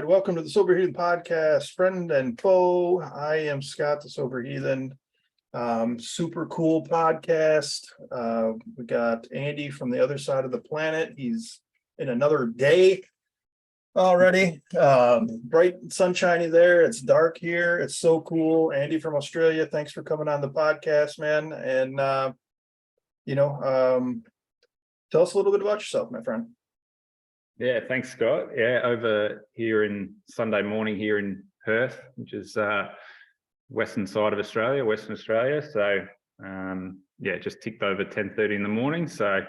right, welcome to the Sober Heathen podcast, friend and foe. I am Scott, the Sober Heathen. Super cool podcast. We got Andy from the other side of the planet. He's in another day already. Bright and sunshiny there. It's dark here. It's so cool. Andy from Australia, thanks for coming on the podcast, man. And tell us a little bit about yourself, my friend. Yeah, thanks, Scott. Yeah, over here in Sunday morning here in Perth, which is western side of Australia, Western Australia. So yeah, just ticked over 10:30 in the morning. So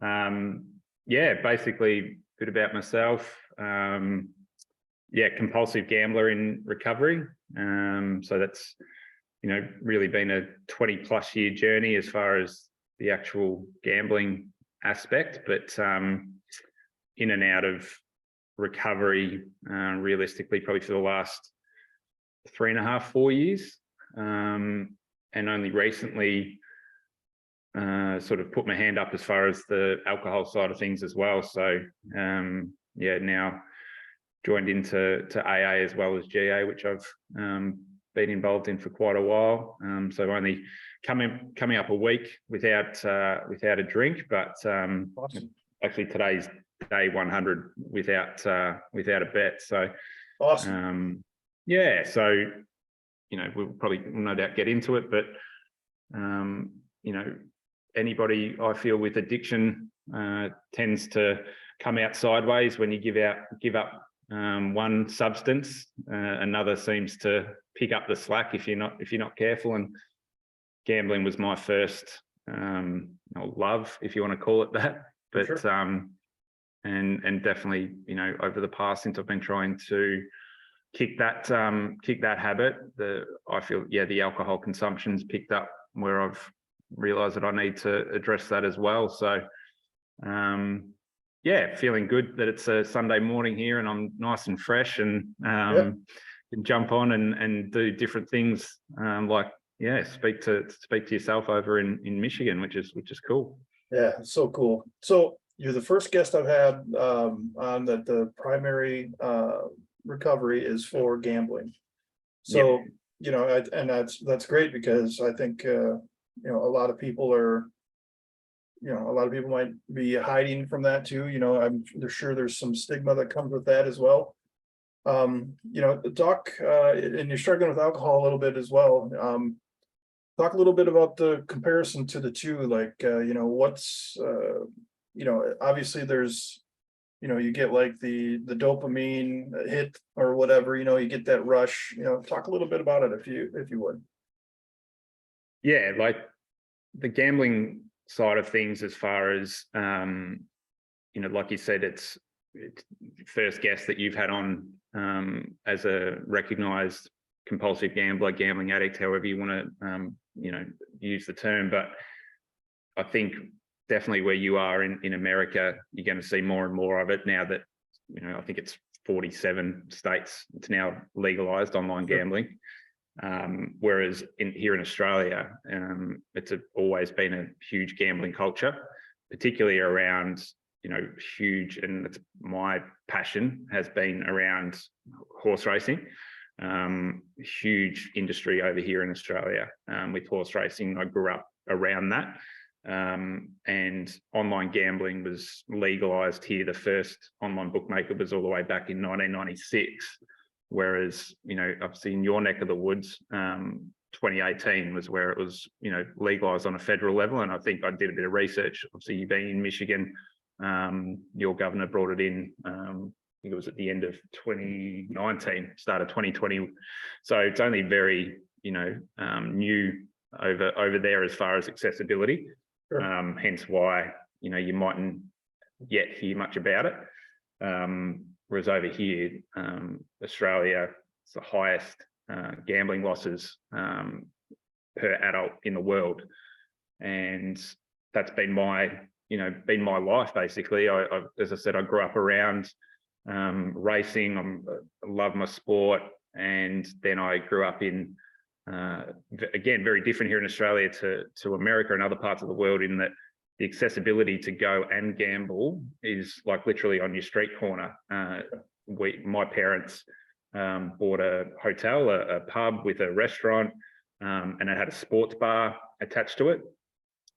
yeah, basically a bit about myself. Yeah, compulsive gambler in recovery. So that's really been a 20+ year journey as far as the actual gambling aspect, but in and out of recovery, realistically, probably for the last 3.5, 4 years, and only recently sort of put my hand up as far as the alcohol side of things as well. So yeah, now joined into AA as well as GA, which I've been involved in for quite a while. So only coming up a week without a drink, but Awesome. actually today's day 100 without a bet. So Awesome. yeah, so we'll probably no doubt get into it, but anybody I feel with addiction tends to come out sideways when you give up one substance. Another seems to pick up the slack if you're not careful. And gambling was my first love, if you want to call it that. But sure. And definitely, over the past, since I've been trying to kick that habit, I feel the alcohol consumption's picked up where I've realised that I need to address that as well. So yeah, feeling good that it's a Sunday morning here and I'm nice and fresh and can jump on and do different things, speak to yourself over in Michigan, which is cool. Yeah, so cool. So you're the first guest I've had on that the primary recovery is for gambling. So and that's great, because I think a lot of people are might be hiding from that too. I'm sure there's some stigma that comes with that as well. Talk and you're struggling with alcohol a little bit as well. Talk a little bit about the comparison to the two, like what's obviously there's you get like the dopamine hit or whatever, you get that rush. Talk a little bit about it if you would. Yeah, like the gambling side of things, as far as like you said, it's first guest that you've had on as a recognized compulsive gambler, gambling addict, however you want to use the term. But I think definitely where you are in America, you're going to see more and more of it now that I think it's 47 states it's now legalized online gambling. Whereas here in Australia, it's always been a huge gambling culture, particularly around huge, and it's my passion has been around horse racing. Huge industry over here in Australia with horse racing. I grew up around that, and online gambling was legalized here. The first online bookmaker was all the way back in 1996, whereas obviously in your neck of the woods, 2018 was where it was legalized on a federal level. And I think I did a bit of research. Obviously, you being in Michigan, your governor brought it in. I think it was at the end of 2019, start of 2020. So it's only very, new over there as far as accessibility. Sure. Hence why, you mightn't yet hear much about it. Whereas over here, Australia, it's the highest gambling losses per adult in the world. And that's been my life, basically. I as I said, I grew up around racing. I love my sport, and then I grew up in again, very different here in Australia to America and other parts of the world, in that the accessibility to go and gamble is like literally on your street corner. my parents bought a hotel, a pub with a restaurant, and it had a sports bar attached to it.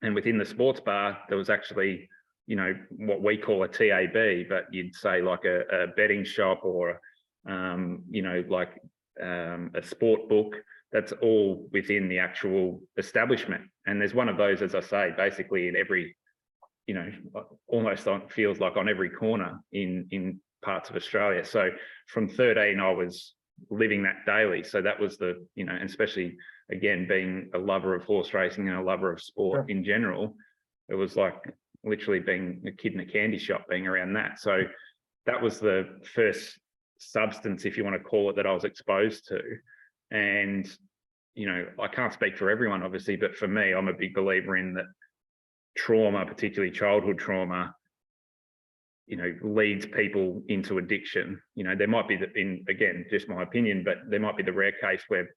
And within the sports bar, there was actually, you know, what we call a TAB, but you'd say like a betting shop or, you know, like a sport book. That's all within the actual establishment. And there's one of those, as I say, basically in every, you know, almost feels like on every corner in parts of Australia. So from 13, I was living that daily. So that was the, you know, and especially again, being a lover of horse racing and a lover of sport in general, it was like literally being a kid in a candy shop, being around that. So that was the first substance, if you want to call it, that I was exposed to. And, you know, I can't speak for everyone, obviously, but for me, I'm a big believer in that trauma, particularly childhood trauma, you know, leads people into addiction. You know, there might be, again, just my opinion, but there might be the rare case where,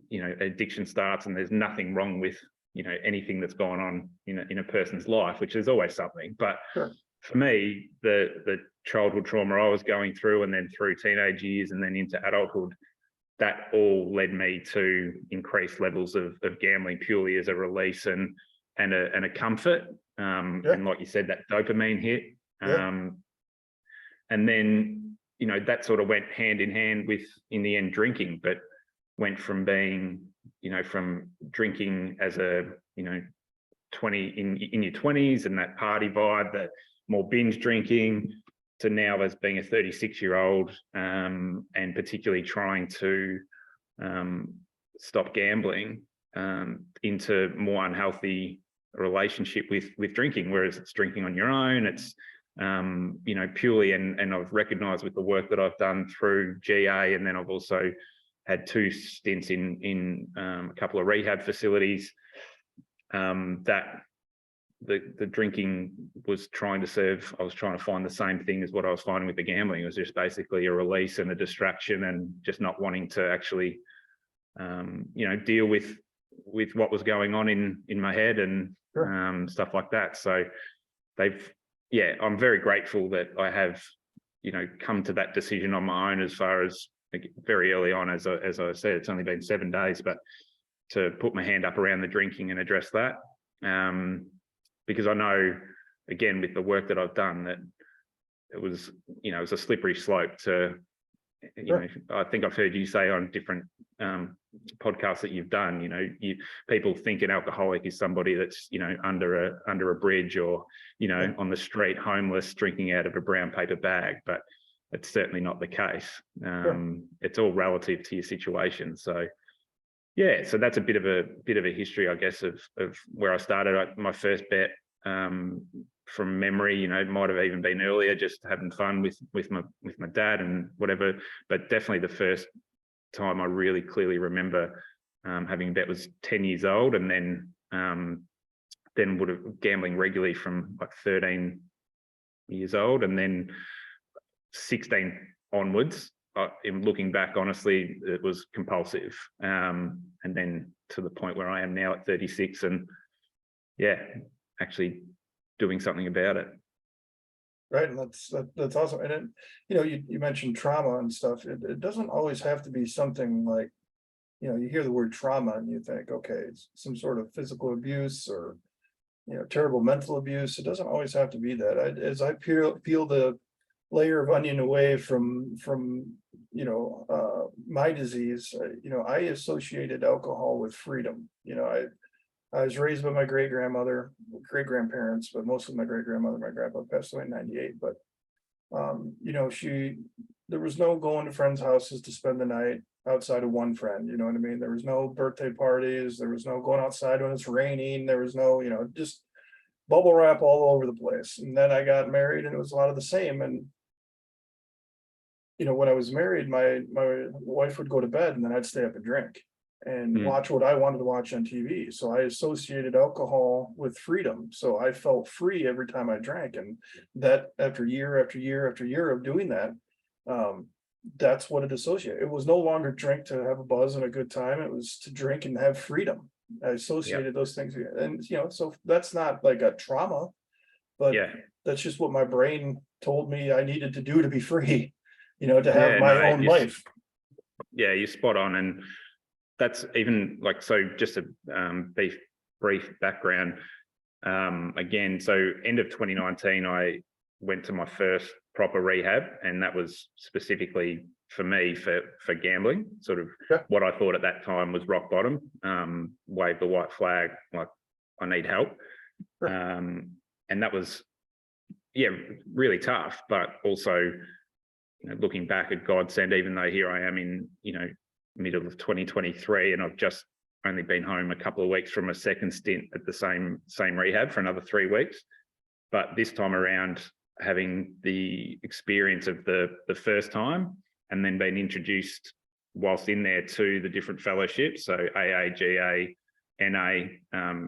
you know, addiction starts and there's nothing wrong with, you know, anything that's gone on in a person's life, which is always something. But for me, the childhood trauma I was going through, and then through teenage years and then into adulthood, that all led me to increased levels of gambling purely as a release and a comfort. And like you said, that dopamine hit. And then, you know, that sort of went hand in hand with, in the end, drinking, but went from being, you know, from drinking as a, you know, 20 in your 20s and that party vibe, that more binge drinking, to now as being a 36-year-old, and particularly trying to stop gambling, into more unhealthy relationship with drinking, whereas it's drinking on your own. It's you know, purely, and I've recognized with the work that I've done through GA, and then I've also had 2 stints in a couple of rehab facilities, that the drinking was trying to serve, I was trying to find the same thing as what I was finding with the gambling. It was just basically a release and a distraction, and just not wanting to actually, you know, deal with what was going on in my head and stuff like that. So I'm very grateful that I have, you know, come to that decision on my own, as far as very early on, as I said, it's only been 7 days, but to put my hand up around the drinking and address that. Because I know, again, with the work that I've done, that it was, you know, it was a slippery slope to, you know, I think I've heard you say on different podcasts that you've done, you know, people think an alcoholic is somebody that's, you know, under a bridge, or, you know, on the street, homeless, drinking out of a brown paper bag, but it's certainly not the case. It's all relative to your situation. So yeah, so that's a bit of a history, I guess, of where I started. My first bet, from memory, you know, it might have even been earlier, just having fun with my dad and whatever. But definitely the first time I really clearly remember having a bet was 10 years old, and then would have gambling regularly from like 13 years old, and then 16 onwards. In looking back, honestly, it was compulsive, and then to the point where I am now at 36, and actually doing something about it. Right, and that's awesome. And then, you know, you mentioned trauma and stuff. It doesn't always have to be something like, you know, you hear the word trauma and you think, okay, it's some sort of physical abuse or, you know, terrible mental abuse. It doesn't always have to be that. As I peel the layer of onion away from you know, my disease, you know, I associated alcohol with freedom. You know, I was raised by my great grandparents, but mostly my great grandmother. My grandpa passed away in '98, but you know, there was no going to friends' houses to spend the night outside of one friend. You know what I mean? There was no birthday parties. There was no going outside when it's raining. There was no, you know, just bubble wrap all over the place. And then I got married, and it was a lot of the same. And you know, when I was married, my wife would go to bed, and then I'd stay up and drink and watch what I wanted to watch on TV. So I associated alcohol with freedom. So I felt free every time I drank. And that, after year after year after year of doing that, that's what it associated. It was no longer drink to have a buzz and a good time. It was to drink and have freedom. I associated those things. And, you know, so that's not like a trauma, but that's just what my brain told me I needed to do to be free, you know, to have Yeah, my no, own life. yeah, you're spot on. And that's even like, so just a brief background. Again, so end of 2019, I went to my first proper rehab, and that was specifically for me for gambling. Sort of Yeah. what I thought at that time was rock bottom. Waved the white flag, like I need help. Sure. And that was, yeah, really tough, but also, you know, looking back, a godsend, even though here I am in, you know, middle of 2023, and I've just only been home a couple of weeks from a second stint at the same rehab for another 3 weeks. But this time around, having the experience of the first time, and then being introduced whilst in there to the different fellowships, so AA, GA, NA,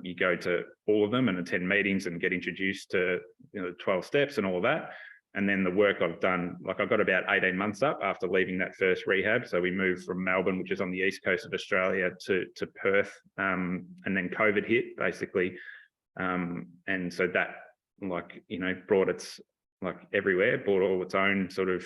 you go to all of them and attend meetings and get introduced to, you know, 12 steps and all of that. And then the work I've done, like I got about 18 months up after leaving that first rehab. So we moved from Melbourne, which is on the east coast of Australia, to Perth, and then COVID hit basically. And so that, like, you know, brought its, like everywhere, brought all its own sort of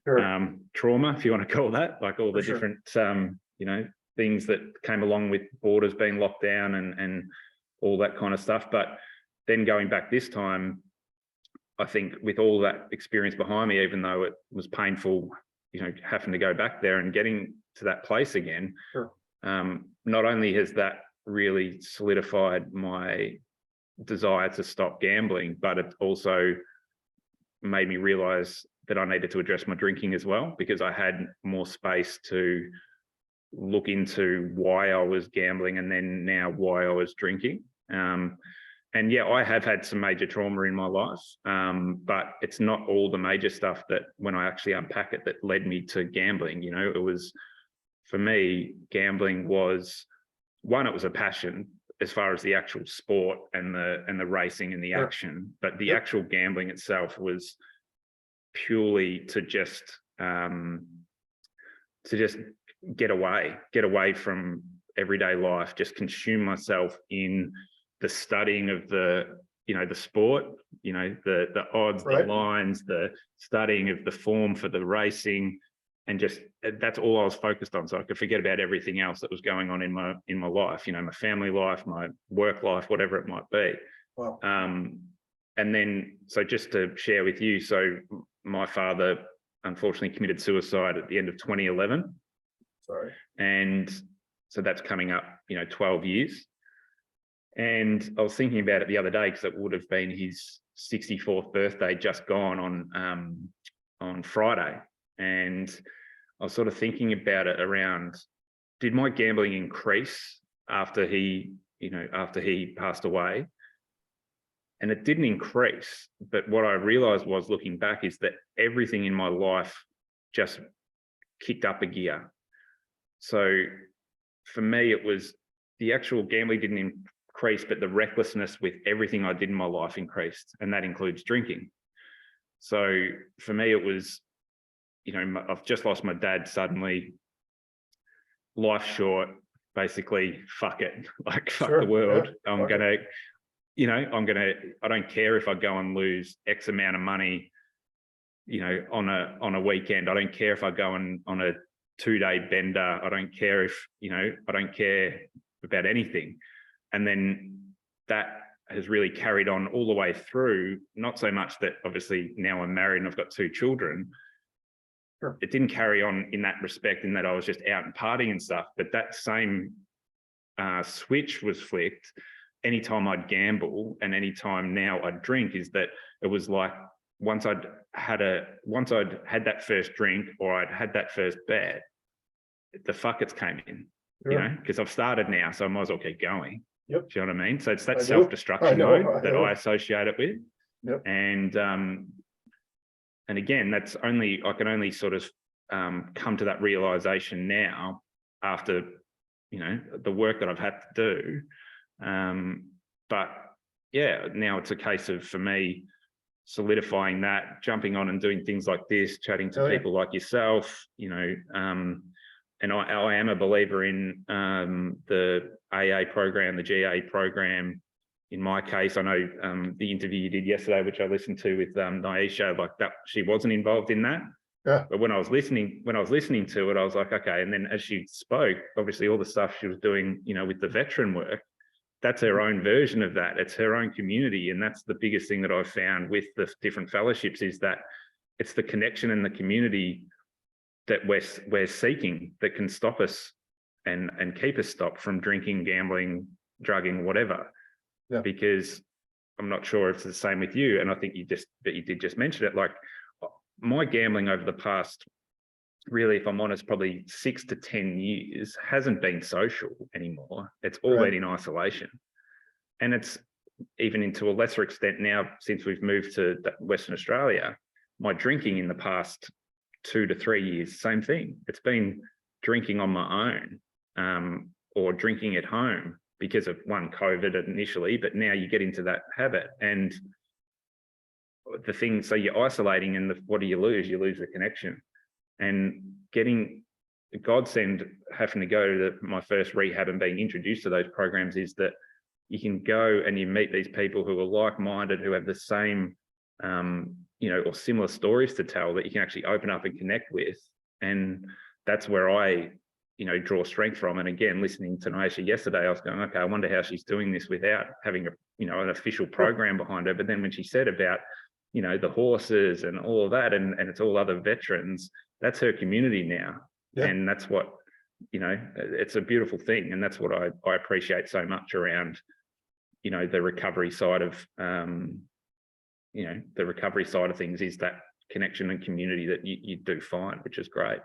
Sure. trauma, if you want to call that, like all the For sure. different, you know, things that came along with borders being locked down and all that kind of stuff. But then going back this time, I think with all that experience behind me, even though it was painful, you know, having to go back there and getting to that place again, Sure. not only has that really solidified my desire to stop gambling, but it also made me realize that I needed to address my drinking as well, because I had more space to look into why I was gambling, and then now why I was drinking. And yeah, I have had some major trauma in my life, but it's not all the major stuff that, when I actually unpack it, that led me to gambling. You know, it was, for me, gambling was, one, it was a passion as far as the actual sport and the racing and the Sure. action, but the Yep. actual gambling itself was purely to just get away from everyday life, just consume myself in the studying of the, you know, the sport, you know, the odds, Right. the lines, the studying of the form for the racing, and just, that's all I was focused on. So I could forget about everything else that was going on in my life, you know, my family life, my work life, whatever it might be. Wow. And then, so just to share with you, so my father unfortunately committed suicide at the end of 2011. Sorry. And so that's coming up, you know, 12 years. And I was thinking about it the other day, because it would have been his 64th birthday just gone on Friday. And I was sort of thinking about it around, did my gambling increase after he passed away? And it didn't increase. But what I realized was, looking back, is that everything in my life just kicked up a gear. So for me, it was, the actual gambling didn't increase, but the recklessness with everything I did in my life increased. And that includes drinking. So for me, it was, you know, I've just lost my dad suddenly, life short, basically, fuck it, like fuck Sure. the world. Yeah. I'm gonna, you know, I don't care if I go and lose X amount of money, you know, on a weekend. I don't care if I go on a 2-day bender. I don't care if, you know, I don't care about anything. And then that has really carried on all the way through. Not so much that, obviously, now I'm married and I've got 2 children. Sure. It didn't carry on in that respect, in that I was just out and partying and stuff. But that same switch was flicked anytime I'd gamble, and anytime now I'd drink, is that it was like, once I'd had that first drink, or I'd had that first bet, the fuckets came in, Sure. you know, because I've started now, so I might as well keep going. Yep. Do you know what I mean? So it's that I do. self-destruction I know, mode that I associate it with. Yep. And again, I can only sort of come to that realization now, after, you know, the work that I've had to do. But yeah, now it's a case of, for me, solidifying that, jumping on and doing things like this, chatting to people like yourself, you know, and I am a believer in the AA program, the GA program, in my case, I know the interview you did yesterday, which I listened to with Naisha, like that, she wasn't involved in that. Yeah. But when I was listening to it, I was like, okay. And then as she spoke, obviously all the stuff she was doing, you know, with the veteran work, that's her own version of that. It's her own community. And that's the biggest thing that I've found with the different fellowships is that it's the connection and the community that we're seeking that can stop us and keep us stopped from drinking, gambling, drugging, whatever. Yeah. Because I'm not sure if it's the same with you. And I think you did just mention it. Like my gambling over the past, really, if I'm honest, probably 6 to 10 years hasn't been social anymore. It's all Right. been in isolation. And it's even into a lesser extent now, since we've moved to Western Australia, my drinking in the past 2 to 3 years, same thing. It's been drinking on my own or drinking at home because of COVID initially, but now you get into that habit. And the thing, so you're isolating, and what do you lose? You lose the connection. And getting the godsend, having to go to my first rehab and being introduced to those programs, is that you can go and you meet these people who are like-minded, who have the same, you know, or similar stories to tell, that you can actually open up and connect with. And that's where I, you know, draw strength from. And again, listening to Naisha yesterday, I was going, okay, I wonder how she's doing this without having an official program behind her. But then when she said about, you know, the horses and all of that, and it's all other veterans, that's her community now. Yeah. And that's what, you know, it's a beautiful thing. And that's what I appreciate so much around, you know, the recovery side of, you know, the recovery side of things, is that connection and community that you do find, which is great.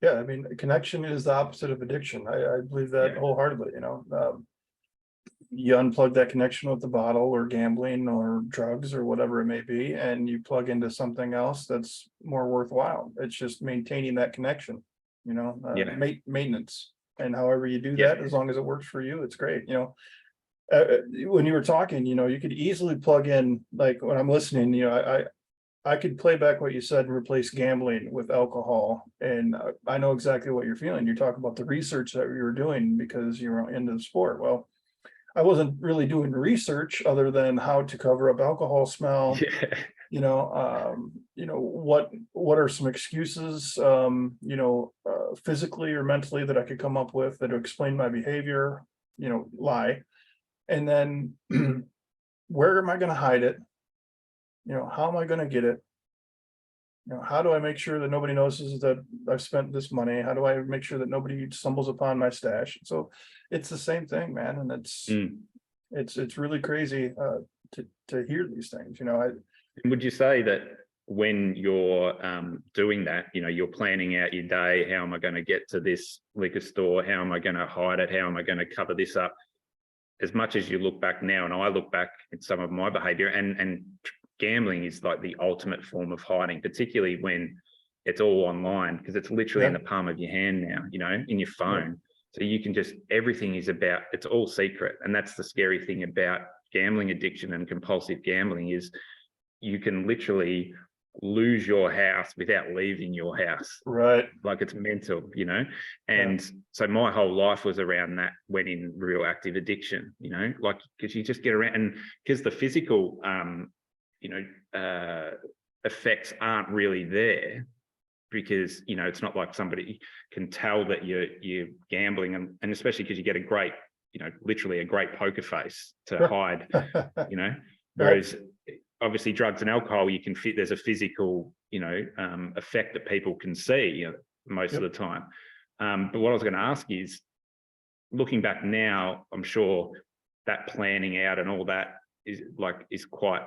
Yeah, I mean, connection is the opposite of addiction. I believe that wholeheartedly, you know. You unplug that connection with the bottle or gambling or drugs or whatever it may be, and you plug into something else that's more worthwhile. It's just maintaining that connection, you know, maintenance. And however you do that, as long as it works for you, it's great. You know, when you were talking, you know, you could easily plug in, like when I'm listening, you know, I could play back what you said and replace gambling with alcohol. And I know exactly what you're feeling. You talk about the research that you were doing because you were into the sport. Well, I wasn't really doing research other than how to cover up alcohol smell. You know, what are some excuses, physically or mentally, that I could come up with that explain my behavior, you know, lie. And then where am I going to hide it? You know, how am I going to get it? You know, how do I make sure that nobody notices that I've spent this money? How do I make sure that nobody stumbles upon my stash? So it's the same thing, man. And it's really crazy to hear these things, you know. Would you say that when you're doing that, you know, you're planning out your day, how am I going to get to this liquor store? How am I going to hide it? How am I going to cover this up? As much as you look back now, and I look back at some of my behavior, and gambling is like the ultimate form of hiding, particularly when it's all online, because it's literally in the palm of your hand now, you know, in your phone. So you can just, everything is about, it's all secret. And that's the scary thing about gambling addiction and compulsive gambling, is you can literally lose your house without leaving your house. Right. Like, it's mental, you know. And so my whole life was around that, when in real active addiction, you know, like, because you just get around, and because the physical effects aren't really there, because, you know, it's not like somebody can tell that you're gambling, and especially because you get a great, you know, literally a great poker face to hide, you know. Whereas obviously drugs and alcohol, you can fit, there's a physical, you know, effect that people can see, you know, most of the time. But what I was going to ask is, looking back now, I'm sure that planning out and all that is quite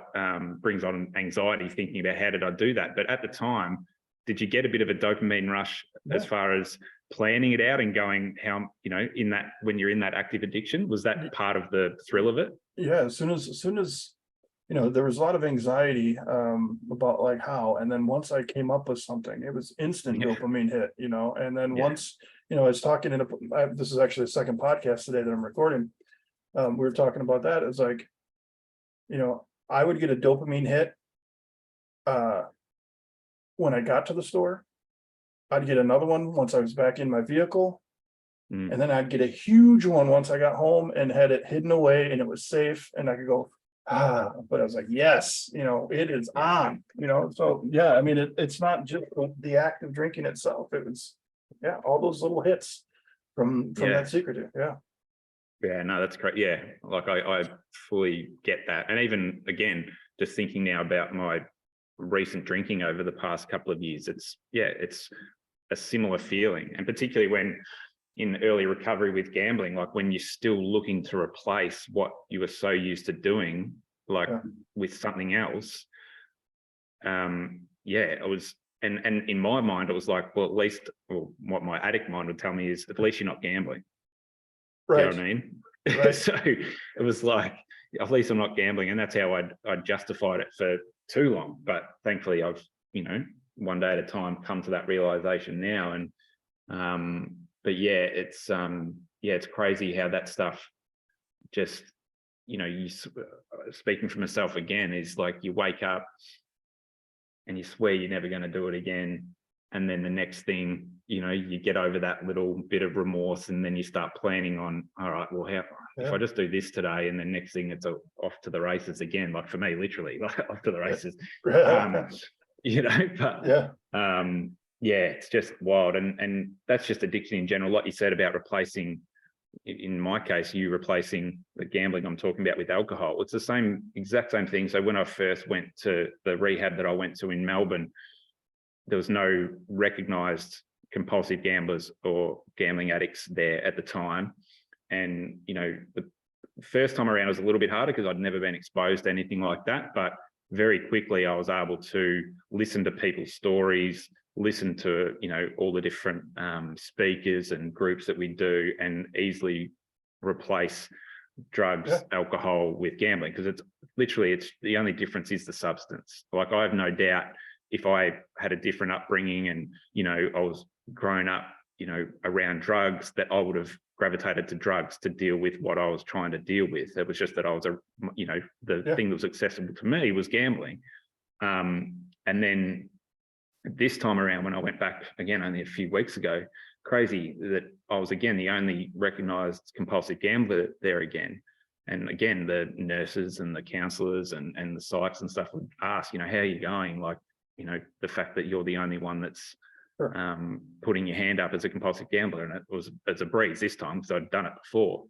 brings on anxiety, thinking about how did I do that. But at the time, did you get a bit of a dopamine rush as far as planning it out and going, how, you know, in that, when you're in that active addiction, was that part of the thrill of it? Yeah, as soon as you know, there was a lot of anxiety about like how, and then once I came up with something, it was instant dopamine hit, you know. And then once, you know, I was talking in this is actually the second podcast today that I'm recording. We were talking about that. It's like, you know, I would get a dopamine hit when I got to the store. I'd get another one once I was back in my vehicle. Mm. And then I'd get a huge one once I got home and had it hidden away and it was safe and I could go, but I was like, yes, it is on, so yeah, I mean, it's not just the act of drinking itself. It was, yeah, all those little hits from Yeah. that secretive. Yeah. Yeah, no, that's great. Yeah, like I fully get that. And even again, just thinking now about my recent drinking over the past couple of years, it's a similar feeling. And particularly when in early recovery with gambling, like when you're still looking to replace what you were so used to doing, like with something else. It was, and in my mind, it was like, well, at least, well, what my addict mind would tell me is at least you're not gambling. Right. You know what I mean? Right. So it was like, at least I'm not gambling. And that's how I'd justified it for too long. But thankfully I've, one day at a time come to that realization now. And, but yeah, it's crazy how that stuff just, speaking for myself again, is like you wake up and you swear you're never going to do it again. And then the next thing, you get over that little bit of remorse and then you start planning on, all right, well, if I just do this today and then next thing it's off to the races again, like for me, literally like off to the races, but it's just wild. And that's just addiction in general. Like you said about replacing, in my case, you replacing the gambling I'm talking about with alcohol. It's the exact same thing. So when I first went to the rehab that I went to in Melbourne, there was no recognized compulsive gamblers or gambling addicts there at the time. And, the first time around was a little bit harder because I'd never been exposed to anything like that. But very quickly I was able to listen to people's stories, listen to, all the different speakers and groups that we do, and easily replace drugs, alcohol with gambling, because it's the only difference is the substance. Like I have no doubt if I had a different upbringing and, I was grown up, around drugs, that I would have gravitated to drugs to deal with what I was trying to deal with. It was just that I was the thing that was accessible to me was gambling. And then this time around, when I went back again only a few weeks ago, crazy that I was again the only recognized compulsive gambler there again. And again, the nurses and the counselors and the psychs and stuff would ask, how are you going? Like, the fact that you're the only one that's putting your hand up as a compulsive gambler. And it's a breeze this time because I'd done it before.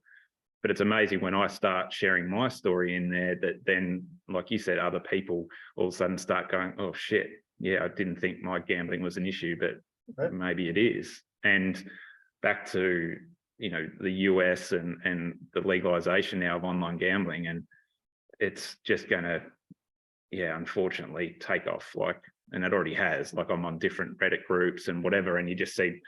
But it's amazing when I start sharing my story in there that then, like you said, other people all of a sudden start going, oh shit, yeah, I didn't think my gambling was an issue, but maybe it is. And back to, the US and the legalization now of online gambling, and it's just going to, unfortunately take off. And it already has. Like I'm on different Reddit groups and whatever, and you just see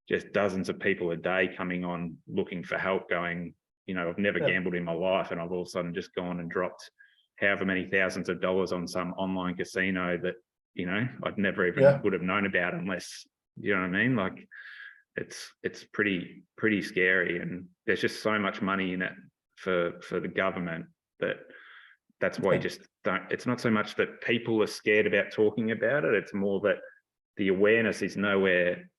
just dozens of people a day coming on looking for help, going, I've never gambled in my life, and I've all of a sudden just gone and dropped however many thousands of dollars on some online casino that, I'd never even would have known about unless, you know what I mean? Like it's pretty scary, and there's just so much money in it for the government that's why you just don't. It's not so much that people are scared about talking about it. It's more that the awareness is nowhere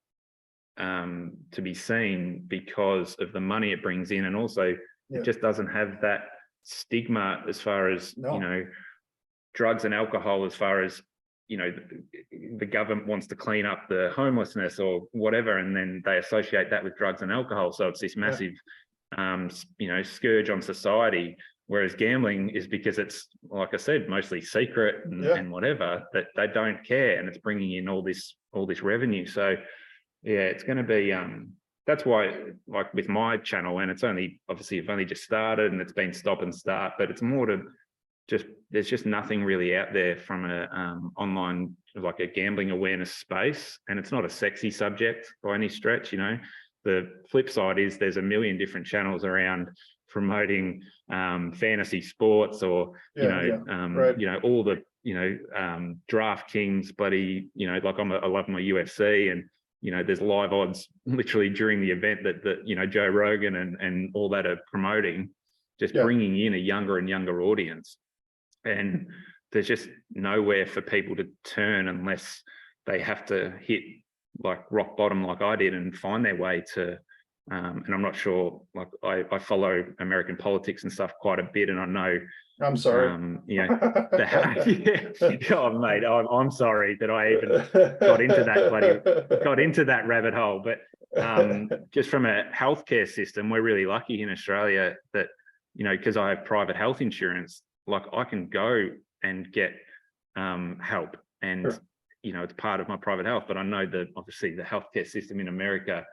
to be seen because of the money it brings in. And also it just doesn't have that stigma as far as, drugs and alcohol, as far as, the government wants to clean up the homelessness or whatever. And then they associate that with drugs and alcohol. So it's this massive, scourge on society. Whereas gambling is, because it's, like I said, mostly secret and whatever, that they don't care, and it's bringing in all this revenue. So it's going to be, that's why, like with my channel, and it's only, obviously I've only just started and it's been stop and start, but it's more to there's just nothing really out there from a online, like a gambling awareness space. And it's not a sexy subject by any stretch. The flip side is there's a million different channels around promoting fantasy sports, or all the DraftKings bloody, like I love my UFC, and there's live odds literally during the event that Joe Rogan and all that are promoting, just bringing in a younger and younger audience. And there's just nowhere for people to turn unless they have to hit like rock bottom like I did and find their way to And I'm not sure, like I follow American politics and stuff quite a bit, and I know, I'm sorry. you know, yeah, oh, mate, I'm sorry that I even got into that rabbit hole. But just from a healthcare system, we're really lucky in Australia that, you know, because I have private health insurance, like I can go and get help, and Sure. you know, it's part of my private health. But I know that obviously the healthcare system in America,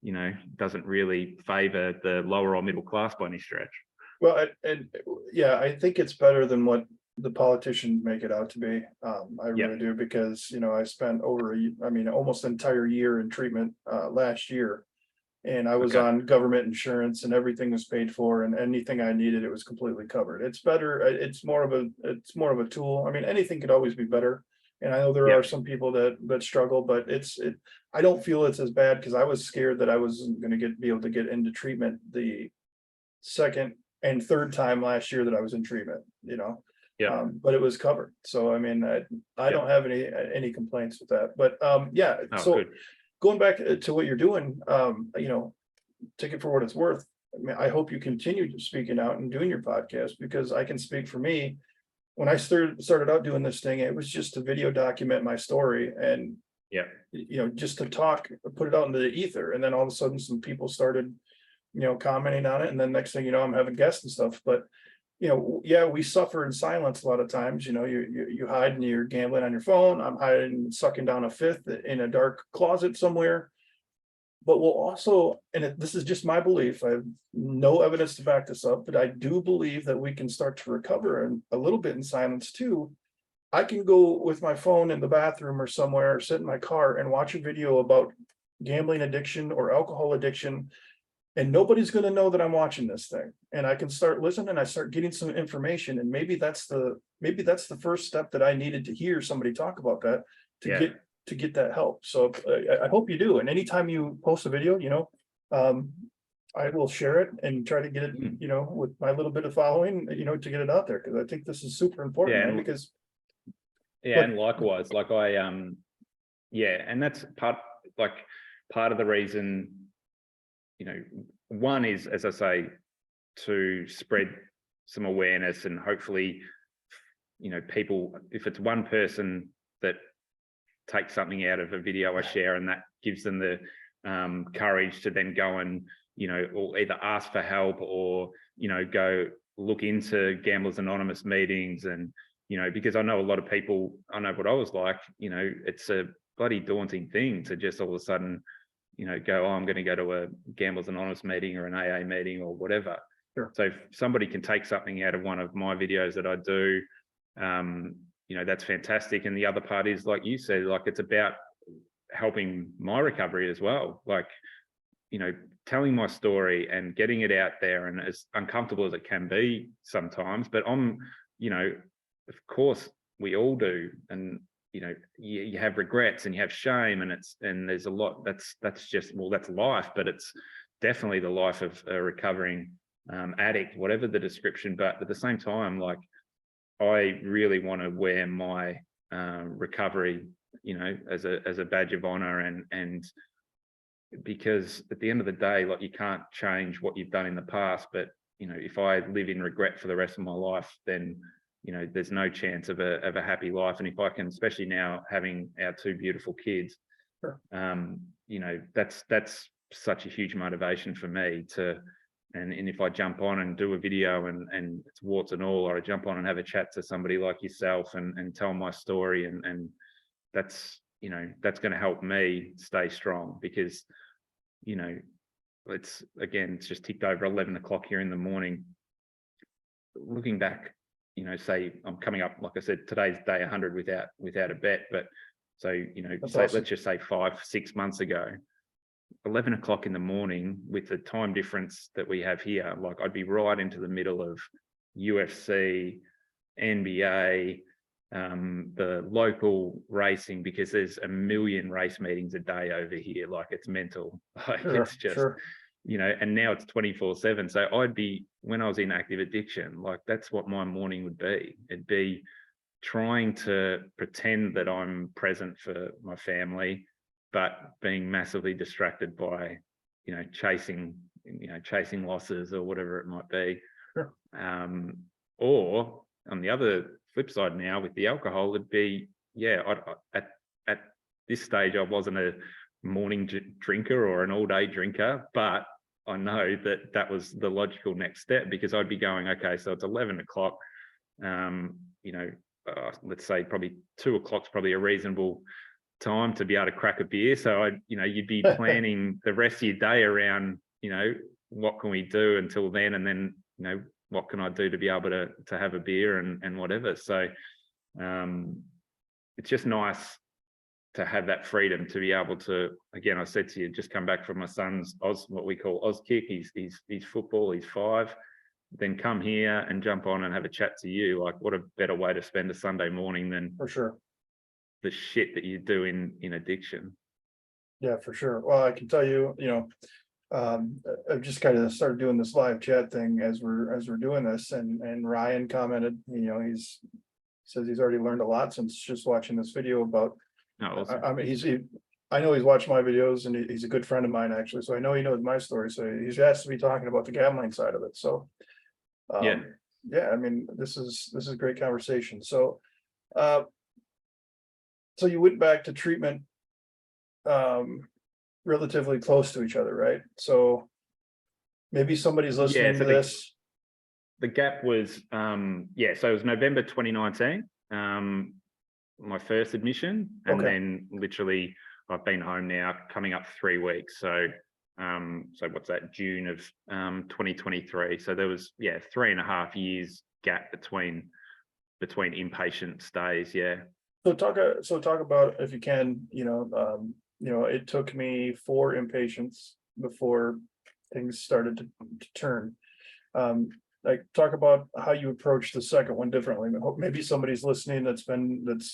you know, doesn't really favor the lower or middle class by any stretch. Well, and yeah, I think it's better than what the politicians make it out to be. I Yeah. really do, because, you know, I spent almost an entire year in treatment last year. And I was Okay. on government insurance and everything was paid for, and anything I needed, it was completely covered. It's better. It's more of a tool. I mean, anything could always be better. And I know there Yeah. are some people that struggle, but I don't feel it's as bad, because I was scared that I wasn't going to be able to get into treatment the second and third time last year that I was in treatment, you know. Yeah. But it was covered. So I mean, I Yeah. don't have any complaints with that. But yeah, Oh, so good. going back to what you're doing, you know, take it for what it's worth. I mean, I hope you continue speaking out and doing your podcast, because I can speak for me. When I started out doing this thing, it was just to video document my story, and Yeah. you know, just to talk, put it out into the ether. And then all of a sudden some people started, you know, commenting on it. And then next thing you know, I'm having guests and stuff. But you know, yeah, we suffer in silence a lot of times. You know, you hide and you're gambling on your phone. I'm hiding, sucking down a fifth in a dark closet somewhere. But we'll also, and this is just my belief, I have no evidence to back this up, but I do believe that we can start to recover a little bit in silence too. I can go with my phone in the bathroom or somewhere, or sit in my car and watch a video about gambling addiction or alcohol addiction, and nobody's going to know that I'm watching this thing. And I can start listening, and I start getting some information, and maybe that's the first step that I needed to hear somebody talk about that, to Yeah. get that help. So I hope you do. And anytime you post a video, you know, I will share it and try to get it, you know, with my little bit of following, you know, to get it out there, because I think this is super important, Yeah. man, because Yeah. And likewise, like yeah, and that's part of the reason, you know, one is, as I say, to spread some awareness, and hopefully, you know, people, if it's one person that takes something out of a video I share, and that gives them the courage to then go and, you know, or either ask for help, or, you know, go look into Gamblers Anonymous meetings. And, you know, because I know a lot of people, I know what I was like, you know, it's a bloody daunting thing to just all of a sudden, you know, go, oh, I'm going to go to a Gamblers Anonymous meeting or an AA meeting or whatever. Sure. So if somebody can take something out of one of my videos that I do, you know, that's fantastic. And the other part is, like you said, like it's about helping my recovery as well. Like, you know, telling my story and getting it out there, and as uncomfortable as it can be sometimes, but you know, of course we all do. And, you know, you have regrets and you have shame, and there's a lot that's just, well, that's life, but it's definitely the life of a recovering addict, whatever the description. But at the same time, like, I really want to wear my recovery, you know, as a badge of honor, and because at the end of the day, like, you can't change what you've done in the past, but, you know, if I live in regret for the rest of my life, then, you know, there's no chance of a happy life. And if I can, especially now having our two beautiful kids, Sure. you know, that's such a huge motivation for me to, and if I jump on and do a video and it's warts and all, or I jump on and have a chat to somebody like yourself and tell my story, and that's, you know, that's going to help me stay strong. Because, you know, it's just ticked over 11 o'clock here in the morning. Looking back, you know, say I'm coming up, like I said, today's day 100 without a bet. But so, you know, awesome. Let's just say 5-6 months ago, 11 o'clock in the morning, with the time difference that we have here, like, I'd be right into the middle of UFC, NBA, the local racing, because there's a million race meetings a day over here. Like, it's mental. Like, Sure, it's just, sure. you know, and now it's 24/7. So I'd be, when I was in active addiction, like, that's what my morning would be. It'd be trying to pretend that I'm present for my family, but being massively distracted by chasing losses or whatever it might be. Sure. Or on the other flip side now with the alcohol, it'd be, at this stage, I wasn't a morning drinker or an all day drinker, but I know that was the logical next step, because I'd be going, okay, so it's 11 o'clock, let's say probably 2 o'clock's probably a reasonable time to be able to crack a beer. So you'd be planning the rest of your day around, what can we do until then? And then, what can I do to be able to have a beer and whatever. So it's just nice to have that freedom to be able to, again, I said to you, just come back from my son's what we call Oz kick. He's football, he's 5. Then come here and jump on and have a chat to you. Like, what a better way to spend a Sunday morning than For sure. the shit that you do in addiction. Yeah, for sure. Well, I can tell you, I've just kind of started doing this live chat thing as we're doing this, and Ryan commented, he says he's already learned a lot since just watching this video about. Awesome. I mean, I know he's watched my videos, and he's a good friend of mine actually, so I know he knows my story. So he has to be talking about the gambling side of it. So, yeah, I mean, this is a great conversation. So, so you went back to treatment, relatively close to each other, right? So maybe somebody's listening to this. The gap was, so it was November 2019. My first admission, and then literally I've been home now coming up 3 weeks. So what's that, June of 2023. So there was 3.5 years gap between inpatient stays. So talk about, if you can, it took me 4 inpatients before things started to turn. Like, talk about how you approach the second one differently. Maybe somebody's listening that's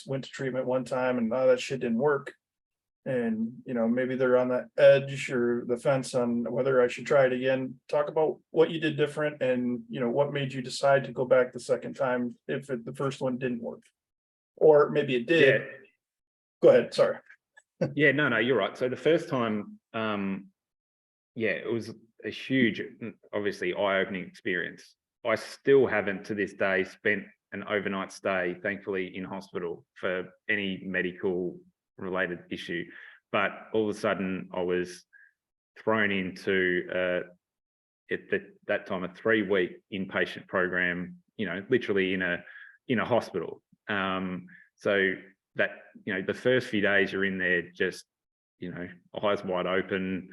went to treatment one time and that shit didn't work. And, maybe they're on that edge or the fence on whether I should try it again. Talk about what you did different and, what made you decide to go back the second time if the first one didn't work. Or maybe it did. Yeah. Go ahead. Sorry. Yeah, no, you're right. So the first time, it was a huge, obviously eye-opening experience. I still haven't to this day spent an overnight stay, thankfully, in hospital for any medical related issue. But all of a sudden I was thrown into at that time a 3-week inpatient program, literally in a hospital. So that, the first few days you're in there just, eyes wide open,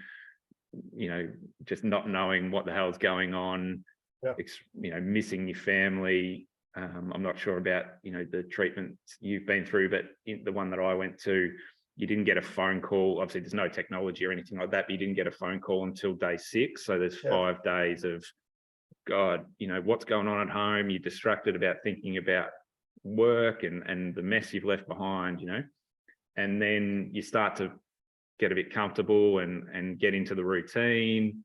just not knowing what the hell's going on, missing your family. I'm not sure about, the treatments you've been through, but the one that I went to, you didn't get a phone call. Obviously, there's no technology or anything like that, but you didn't get a phone call until day 6. So there's 5 days of, God, what's going on at home? You're distracted about thinking about work and the mess you've left behind, and then you start to get a bit comfortable and get into the routine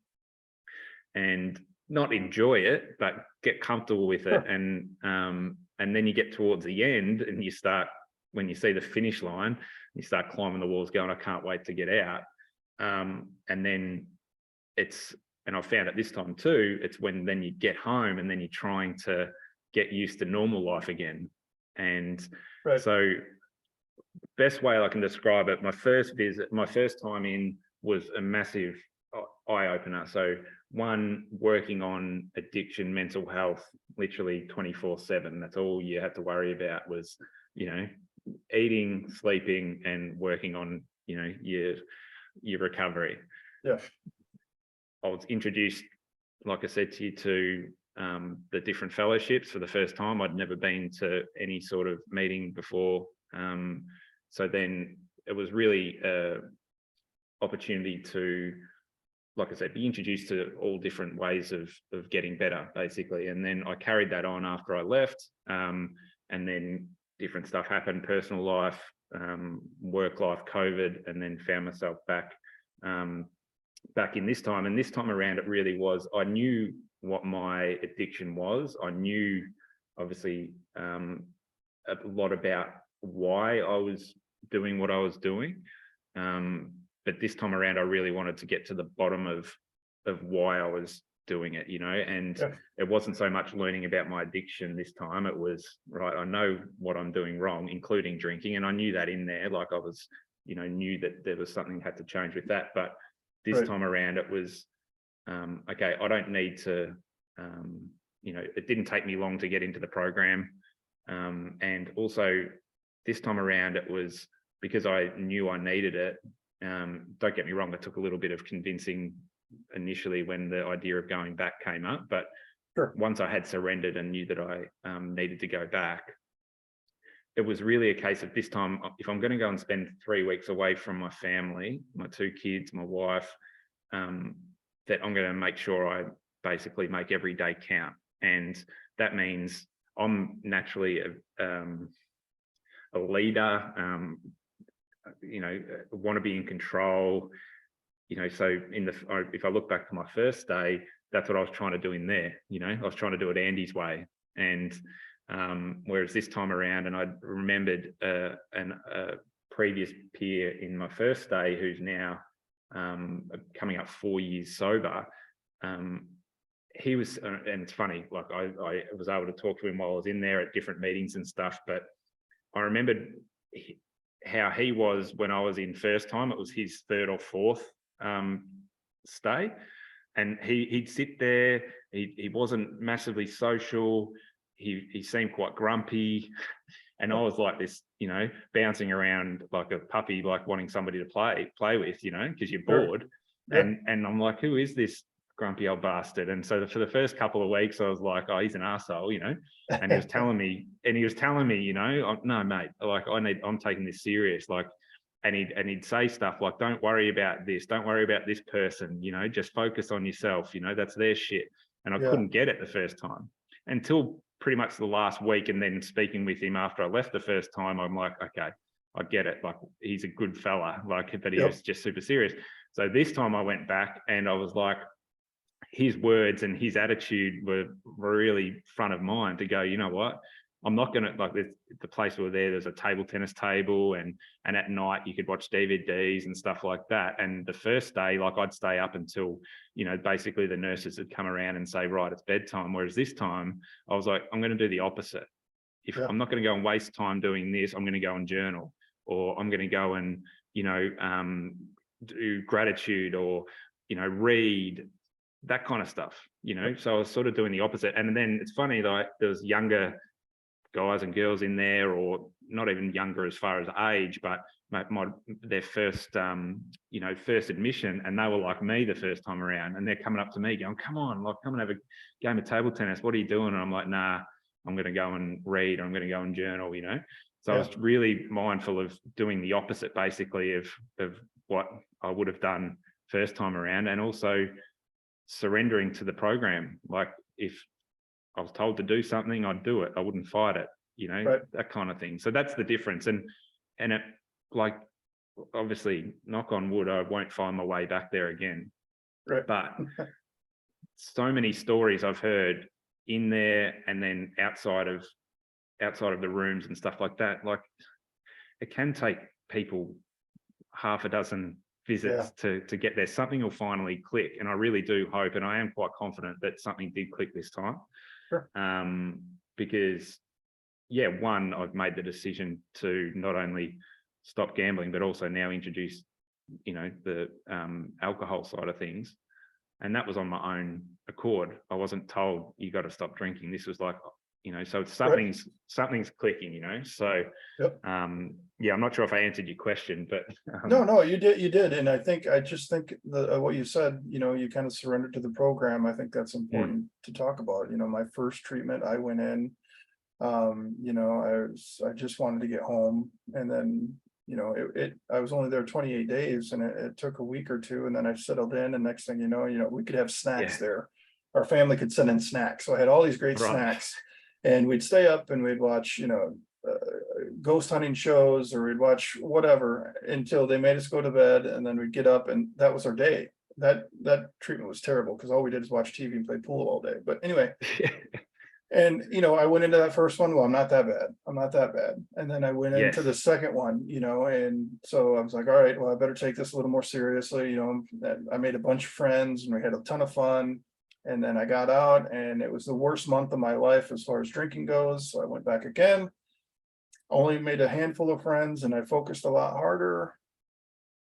and not enjoy it, but get comfortable with it. And then you get towards the end and you start, when you see the finish line, you start climbing the walls going, I can't wait to get out. And then and I found it this time too, it's when then you get home and then you're trying to get used to normal life again. And so best way I can describe it, my first time in was a massive eye-opener. So one, working on addiction, mental health, literally 24/7. That's all you had to worry about was, eating, sleeping, and working on, your recovery. Yeah. I was introduced, like I said to you, to the different fellowships for the first time. I'd never been to any sort of meeting before. So then it was really an opportunity to, like I said, be introduced to all different ways of getting better, basically. And then I carried that on after I left. And then different stuff happened, personal life, work life, COVID, and then found myself back in this time. And this time around, it really was, I knew what my addiction was. I knew, obviously, a lot about why I was doing what I was doing. but this time around, I really wanted to get to the bottom of why I was doing it, and it wasn't so much learning about my addiction this time. It was, right, I know what I'm doing wrong, including drinking. And I knew that in there, like I was, knew that there was something had to change with that. But this time around, it was, okay, I don't need to, it didn't take me long to get into the program. And also this time around, it was because I knew I needed it. Don't get me wrong, it took a little bit of convincing initially when the idea of going back came up, but once I had surrendered and knew that I needed to go back, it was really a case of this time, if I'm going to go and spend 3 weeks away from my family, my 2 kids, my wife, that I'm going to make sure I basically make every day count. And that means I'm naturally a leader, want to be in control. So if I look back to my first day, that's what I was trying to do in there. I was trying to do it Andy's way. And whereas this time around, and I remembered a previous peer in my first day who's now coming up 4 years sober. He was, and it's funny, like I was able to talk to him while I was in there at different meetings and stuff, but I remembered how he was when I was in first time. It was his 3rd or 4th stay, and he'd sit there. He wasn't massively social. He seemed quite grumpy, and I was like this, bouncing around like a puppy, like wanting somebody to play with, because you're bored. And I'm like, who is this grumpy old bastard? And so for the first couple of weeks, I was like, oh, he's an arsehole, and he was telling me, oh, no, mate, like I'm taking this serious, like. And he'd say stuff like, don't worry about this, don't worry about this person, just focus on yourself, that's their shit. And I couldn't get it the first time until pretty much the last week. And then speaking with him after I left the first time, I'm like, okay, I get it. Like, he's a good fella, like, but he was just super serious. So this time I went back and I was like, his words and his attitude were really front of mind to go, you know what? I'm not going to, like, the place we were there's a table tennis table, and at night you could watch DVDs and stuff like that. And the first day, like, I'd stay up until, basically the nurses would come around and say, right, it's bedtime. Whereas this time I was like, I'm going to do the opposite. If I'm not going to go and waste time doing this, I'm going to go and journal, or I'm going to go and, do gratitude, or, read, that kind of stuff, So I was sort of doing the opposite. And then it's funny, like, there was younger guys and girls in there, or not even younger as far as age, but their first, first admission, and they were like me the first time around, and they're coming up to me going, come on, like, come and have a game of table tennis. What are you doing? And I'm like, nah, I'm going to go and read, or I'm going to go and journal, So I was really mindful of doing the opposite, basically, of what I would have done first time around, and also surrendering to the program. Like, if I was told to do something, I'd do it. I wouldn't fight it, that kind of thing. So that's the difference. And it, like, obviously, knock on wood, I won't find my way back there again. But so many stories I've heard in there, and then outside of the rooms and stuff like that. Like, it can take people half a dozen visits to get there. Something will finally click, and I really do hope, and I am quite confident that something did click this time. Because one, I've made the decision to not only stop gambling, but also now introduce, the alcohol side of things. And that was on my own accord. I wasn't told you got to stop drinking. This was like, so something's clicking, So, I'm not sure if I answered your question, but no, you did. And I just think what you said, you kind of surrendered to the program. I think that's important to talk about. My first treatment, I went in, I just wanted to get home, and then, I was only there 28 days, and it took a week or two, and then I settled in, and next thing you know, we could have snacks there. Our family could send in snacks. So I had all these great snacks, and we'd stay up and we'd watch, ghost hunting shows, or we'd watch whatever until they made us go to bed, and then we'd get up, and that was our day. That treatment was terrible, because all we did is watch TV and play pool all day. But anyway, And, I went into that first one, well, I'm not that bad. I'm not that bad. And then I went into Yes. the second one, and so I was like, all right, well, I better take this a little more seriously, and I made a bunch of friends and we had a ton of fun. And then I got out and it was the worst month of my life as far as drinking goes. So I went back again, only made a handful of friends and I focused a lot harder.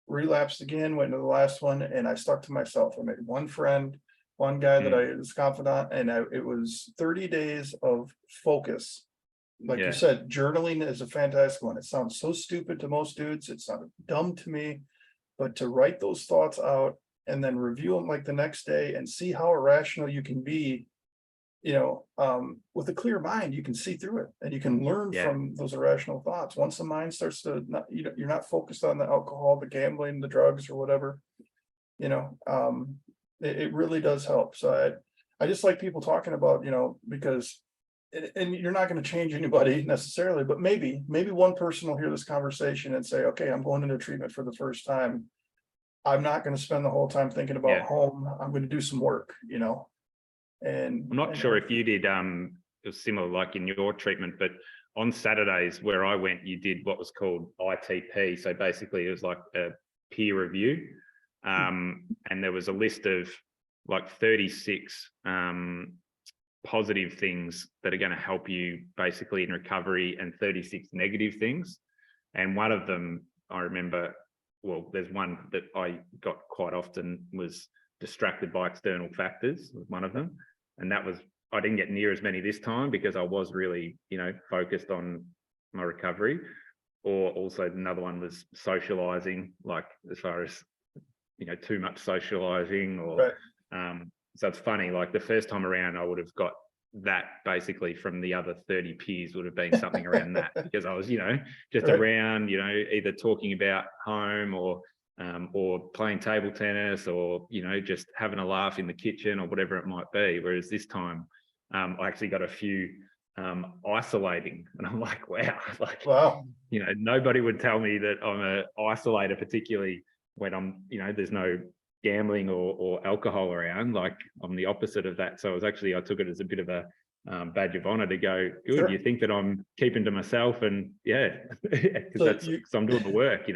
Relapsed again, went into the last one and I stuck to myself. I made one friend, one guy that I was confidant, and it was 30 days of focus. Like you Yeah. said, journaling is a fantastic one. It sounds so stupid to most dudes. It sounded dumb to me, but to write those thoughts out and then review them like the next day and see how irrational you can be, with a clear mind, you can see through it and you can learn Yeah. from those irrational thoughts. Once the mind starts to not, you're not focused on the alcohol, the gambling, the drugs or whatever, it really does help. So I just like people talking about, because and you're not going to change anybody necessarily, but maybe one person will hear this conversation and say, okay, I'm going into treatment for the first time. I'm not going to spend the whole time thinking about Yeah. home. I'm going to do some work, and I'm not sure if you did it was similar like in your treatment, but on Saturdays where I went, you did what was called ITP. So basically it was like a peer review. And there was a list of like 36 positive things that are going to help you basically in recovery and 36 negative things. And one of them, I remember, well, there's one that I got quite often was distracted by external factors, was one of them. And that was, I didn't get near as many this time because I was really, focused on my recovery. Or also another one was socializing, like as far as, too much socializing or, right. So it's funny, like the first time around, I would have got that basically from the other 30 peers would have been something around that because I was, just Right. around, either talking about home or playing table tennis or, just having a laugh in the kitchen or whatever it might be. Whereas this time I actually got a few isolating and I'm like, wow, like, Wow. nobody would tell me that I'm a isolator, particularly when I'm, there's no gambling or alcohol around. Like I'm the opposite of that. So I took it as a bit of a badge of honor to go, good, Sure. you think that I'm keeping to myself and yeah, because So because I'm doing the work,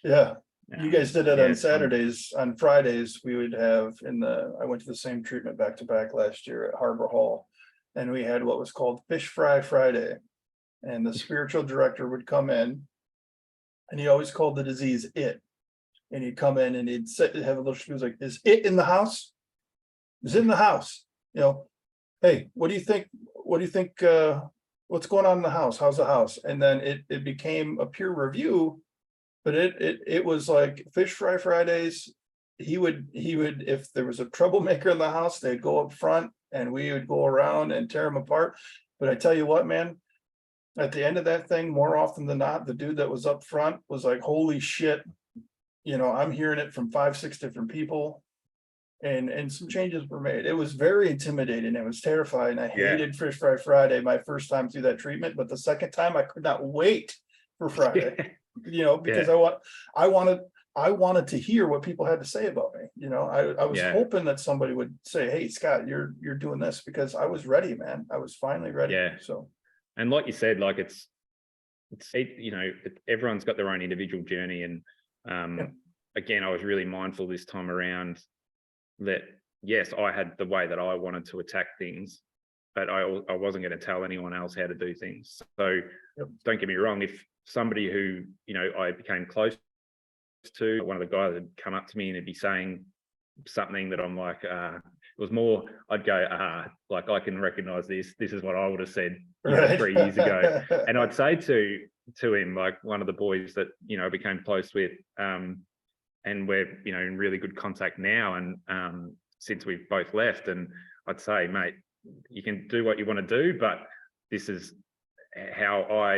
yeah, you guys did it Yeah, on it's fun. Saturdays. On Fridays, we would have I went to the same treatment back to back last year at Harbor Hall. And we had what was called Fish Fry Friday. And the spiritual director would come in and he always called the disease it. And he'd come in and he'd have a little, he was like, is it in the house? Is it in the house? Hey, what do you think? What do you think? What's going on in the house? How's the house? And then it became a peer review, but it was like Fish Fry Fridays. He would if there was a troublemaker in the house, they'd go up front and we would go around and tear them apart. But I tell you what, man, at the end of that thing, more often than not, the dude that was up front was like, holy shit, I'm hearing it from 5-6 different people. And some changes were made. It was very intimidating. It was terrifying. I Yeah. hated Fish Fry Friday my first time through that treatment, but the second time I could not wait for Friday, because Yeah. I wanted to hear what people had to say about me. I was Yeah. hoping that somebody would say, hey, Scott, you're doing this, because I was ready, man. I was finally ready. Yeah. So, And like you said, like everyone's got their own individual journey. And again, I was really mindful this time around that, yes, I had the way that I wanted to attack things, but I wasn't going to tell anyone else how to do things. So don't get me wrong, if somebody who, I became close to, one of the guys would come up to me and he'd be saying something that I'm like, it was more, I'd go, like I can recognize this is what I would have said 3 years ago. And I'd say to him, like one of the boys that, I became close with, and we're, in really good contact now. And since we've both left, and I'd say, mate, you can do what you want to do, but this is how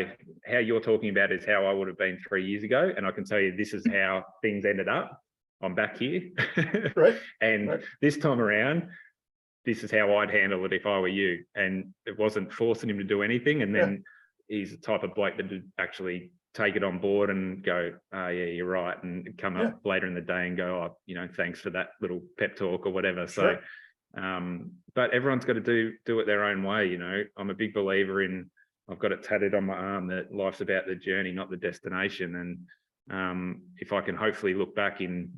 you're talking about is how I would have been 3 years ago. And I can tell you, this is how things ended up. I'm back here. Right. And Right. this time around, this is how I'd handle it if I were you. And it wasn't forcing him to do anything. And then he's the type of bloke that would actually take it on board and go, oh yeah, you're right. And come up later in the day and go, oh, thanks for that little pep talk or whatever. Sure. But everyone's got to do it their own way. You know, I'm a big believer in, I've got it tatted on my arm that life's about the journey, not the destination. And if I can hopefully look back in,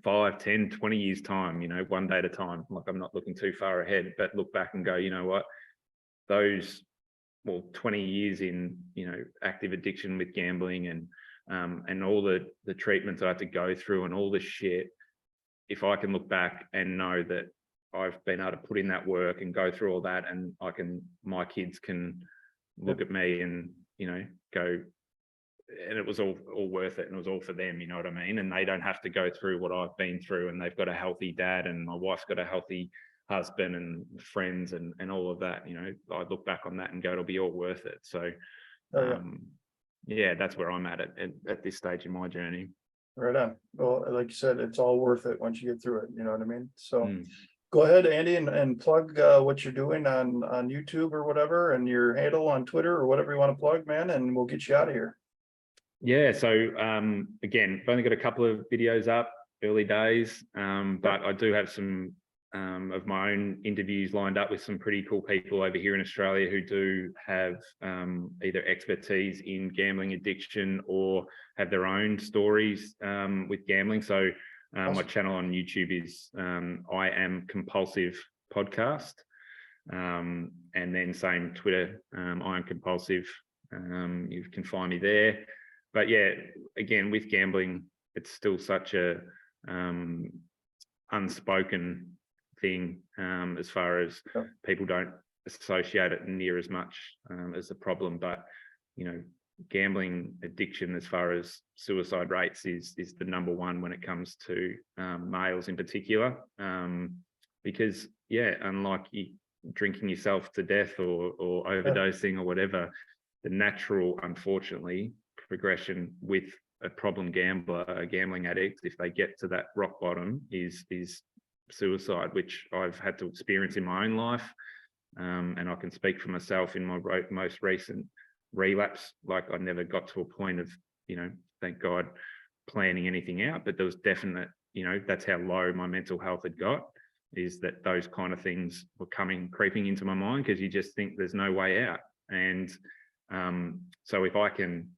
5, 10, 20 years time, one day at a time, like I'm not looking too far ahead, but look back and go, you know what, those, 20 years in, active addiction with gambling and all the treatments I had to go through and all the shit, if I can look back and know that I've been able to put in that work and go through all that, and my kids can look at me and, go, and it was all worth it, and it was all for them, you know what I mean? And they don't have to go through what I've been through, and they've got a healthy dad, and my wife's got a healthy husband and friends and all of that. I look back on that and go, it'll be all worth it. So yeah, that's where I'm at this stage in my journey. Right on. Well, like you said, it's all worth it once you get through it, you know what I mean? So go ahead, Andy, and plug what you're doing on YouTube or whatever, and your handle on Twitter or whatever you want to plug, man, and we'll get you out of here. Yeah, so again, I've only got a couple of videos up, early days, but I do have some of my own interviews lined up with some pretty cool people over here in Australia who do have either expertise in gambling addiction or have their own stories with gambling. So my channel on YouTube is I Am Compulsive Podcast, and then same Twitter, I Am Compulsive. You can find me there. But yeah, again, with gambling, it's still such a unspoken thing as far as people don't associate it near as much as a problem. But gambling addiction, as far as suicide rates, is the number one when it comes to males in particular, because unlike drinking yourself to death or overdosing or whatever, the natural, unfortunately, progression with a problem gambler, a gambling addict, if they get to that rock bottom, is suicide, which I've had to experience in my own life. And I can speak for myself in my most recent relapse. Like, I never got to a point of, thank God, planning anything out, but there was definite, that's how low my mental health had got, is that those kind of things were creeping into my mind, because you just think there's no way out. And so if I can,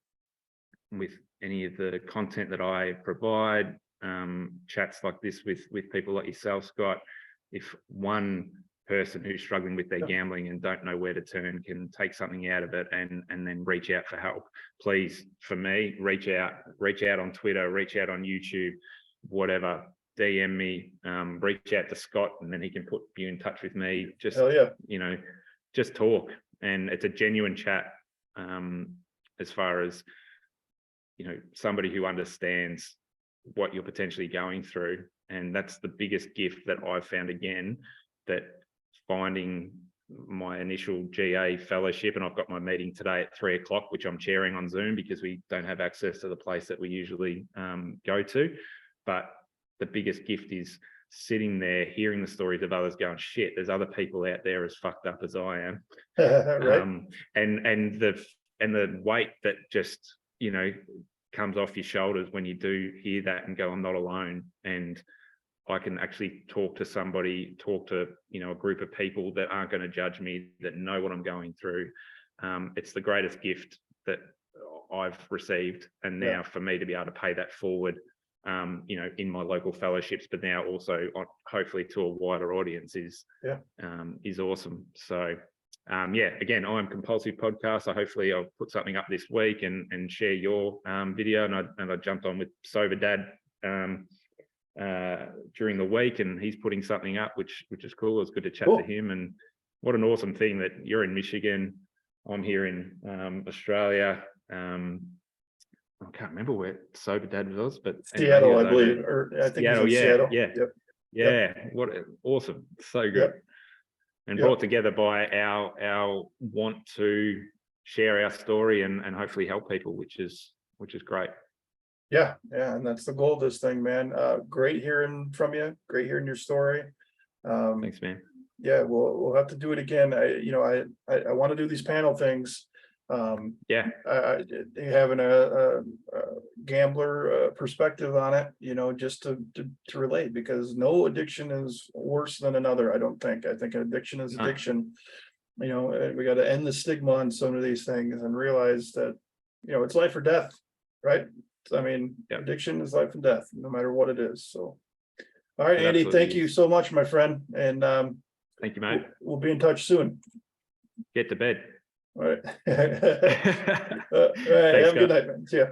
with any of the content that I provide, chats like this with people like yourself, Scott, if one person who's struggling with their gambling and don't know where to turn can take something out of it and then reach out for help, please, for me, reach out on Twitter, reach out on YouTube, whatever, DM me, reach out to Scott, and then he can put you in touch with me. Just, just talk. And it's a genuine chat, as far as, somebody who understands what you're potentially going through. And that's the biggest gift that I've found, again, that finding my initial GA fellowship, and I've got my meeting today at 3 o'clock, which I'm chairing on Zoom because we don't have access to the place that we usually go to. But the biggest gift is sitting there, hearing the stories of others, going, shit, there's other people out there as fucked up as I am. Right. And the weight that just, comes off your shoulders when you do hear that and go, I'm not alone. And I can actually talk to somebody, a group of people that aren't going to judge me, that know what I'm going through. It's the greatest gift that I've received. And now for me to be able to pay that forward, in my local fellowships, but now also hopefully to a wider audience is awesome. So again, I Am Compulsive Podcast. So hopefully I'll put something up this week and share your video. And I jumped on with Sober Dad during the week, and he's putting something up, which is cool. It's good to chat to him. And what an awesome thing that you're in Michigan, I'm here in Australia. I can't remember where Sober Dad was, but Seattle, anyway, I believe, or I think Seattle, Seattle. Yeah. What awesome, so good. And brought together by our want to share our story and hopefully help people, which is great. Yeah, and that's the goal of this thing, man. Great hearing from you. Great hearing your story. Thanks, man. Yeah, we'll have to do it again. I want to do these panel things Yeah, Having a gambler perspective on it, just to relate, because no addiction is worse than another. I don't think. I think addiction is No. addiction. We got to end the stigma on some of these things and realize that, it's life or death, right? I mean, Yep. addiction is life and death, no matter what it is. So, all right, It Andy, absolutely thank you is. so much, my friend, and Thank you, mate. we'll be in touch soon. Get to bed. All right. All right. Thanks, Have a good Scott. night, man. See ya.